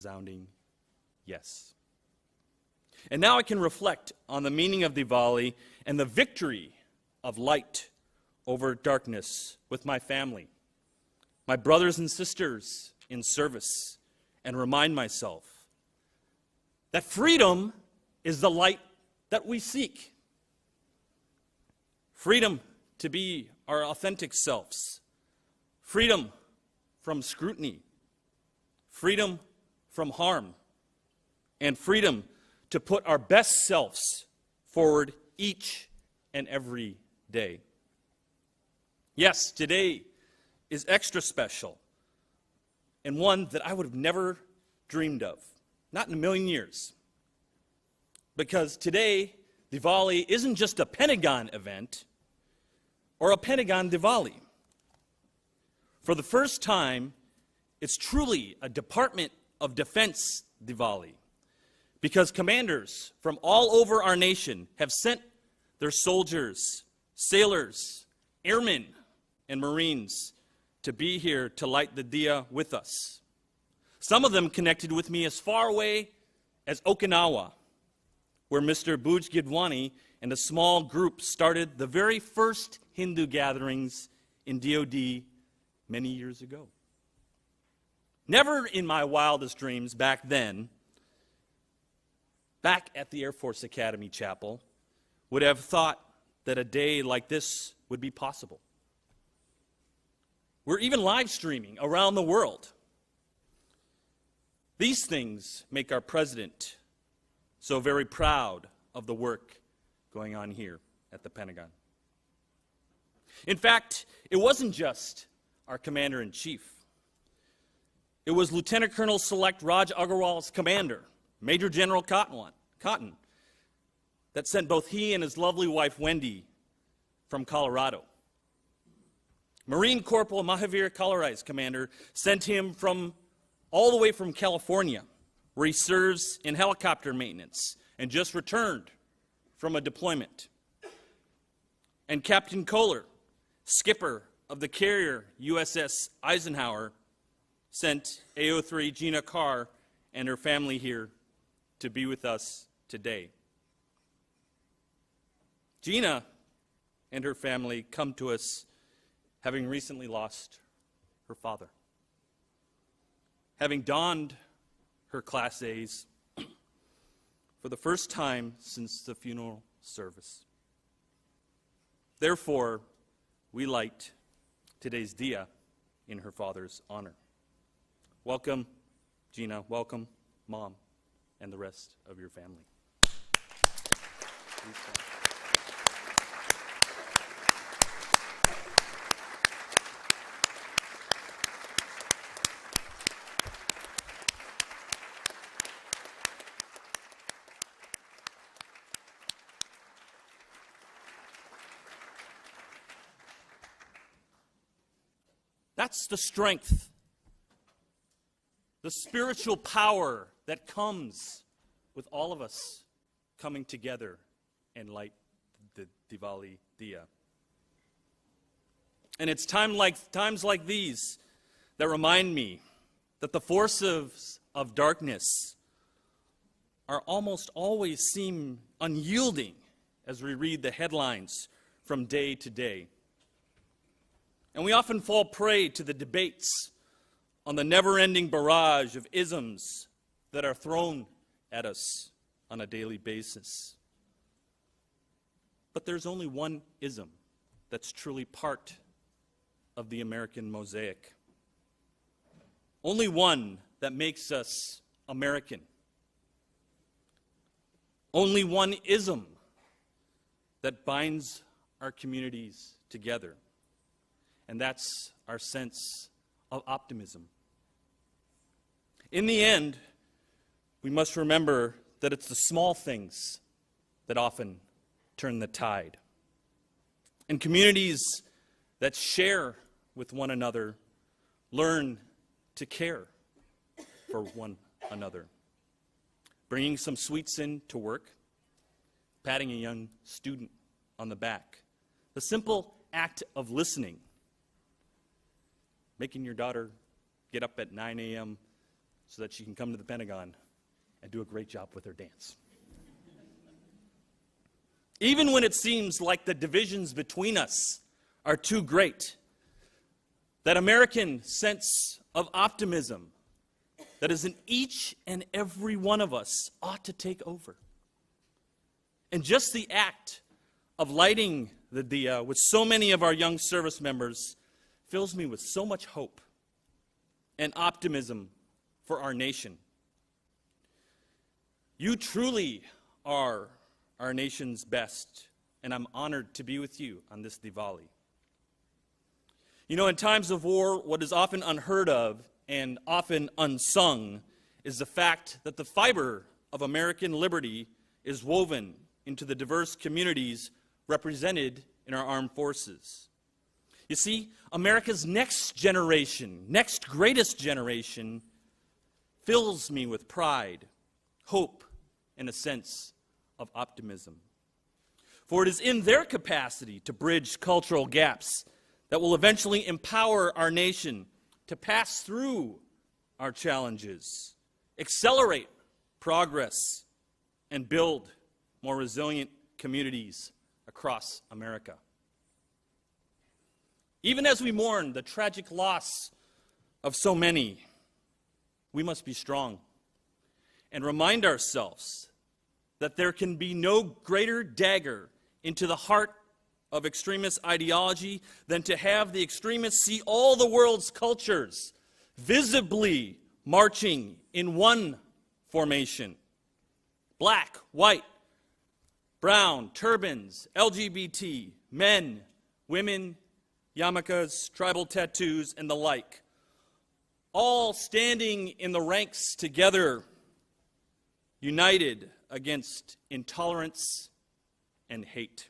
resounding yes. And now I can reflect on the meaning of Diwali and the victory of light over darkness with my family, my brothers and sisters in service, and remind myself that freedom is the light that we seek. Freedom to be our authentic selves. Freedom from scrutiny. Freedom from harm. And freedom to put our best selves forward each and every day. Yes, today is extra special, and one that I would have never dreamed of, not in a million years. Because today, Diwali isn't just a Pentagon event or a Pentagon Diwali. For the first time, it's truly a Department of Defense Diwali, because commanders from all over our nation have sent their soldiers, sailors, airmen, and Marines to be here to light the diya with us. Some of them connected with me as far away as Okinawa, where Mr. Buj Gidwani and a small group started the very first Hindu gatherings in DOD many years ago. Never in my wildest dreams back then, back at the Air Force Academy Chapel, would have thought that a day like this would be possible. We're even live streaming around the world. These things make our president so very proud of the work going on here at the Pentagon. In fact, it wasn't just our commander-in-chief. It was Lieutenant Colonel Select Raj Agarwal's commander, Major General Cotton, that sent both he and his lovely wife Wendy from Colorado. Marine Corporal Mahavir Kallarai's commander sent him all the way from California, where he serves in helicopter maintenance and just returned from a deployment. And Captain Kohler, skipper of the carrier USS Eisenhower, sent AO3 Gina Carr and her family here to be with us today. Gina and her family come to us having recently lost her father, having donned her Class A's for the first time since the funeral service. Therefore, we light today's diya in her father's honor. Welcome, Gina. Welcome, Mom, and the rest of your family. Please stand. That's the strength, the spiritual power that comes with all of us coming together and light the Diwali diya. And it's times like these that remind me that the forces of darkness are almost always seem unyielding as we read the headlines from day to day. And we often fall prey to the debates on the never-ending barrage of isms that are thrown at us on a daily basis. But there's only one ism that's truly part of the American mosaic. Only one that makes us American. Only one ism that binds our communities together. And that's our sense of optimism. In the end, we must remember that it's the small things that often turn the tide. And communities that share with one another learn to care for one another. Bringing some sweets in to work, patting a young student on the back, the simple act of listening, making your daughter get up at 9 a.m. so that she can come to the Pentagon and do a great job with her dance. Even when it seems like the divisions between us are too great, that American sense of optimism that is in each and every one of us ought to take over. And just the act of lighting the diya with so many of our young service members fills me with so much hope and optimism for our nation. You truly are our nation's best, and I'm honored to be with you on this Diwali. You know, in times of war, what is often unheard of and often unsung is the fact that the fiber of American liberty is woven into the diverse communities represented in our armed forces. You see, America's next generation, next greatest generation, fills me with pride, hope, and a sense of optimism. For it is in their capacity to bridge cultural gaps that will eventually empower our nation to pass through our challenges, accelerate progress, and build more resilient communities across America. Even as we mourn the tragic loss of so many, we must be strong and remind ourselves that there can be no greater dagger into the heart of extremist ideology than to have the extremists see all the world's cultures visibly marching in one formation. Black, white, brown, turbans, LGBT, men, women, yarmulkes, tribal tattoos, and the like, all standing in the ranks together, united against intolerance and hate.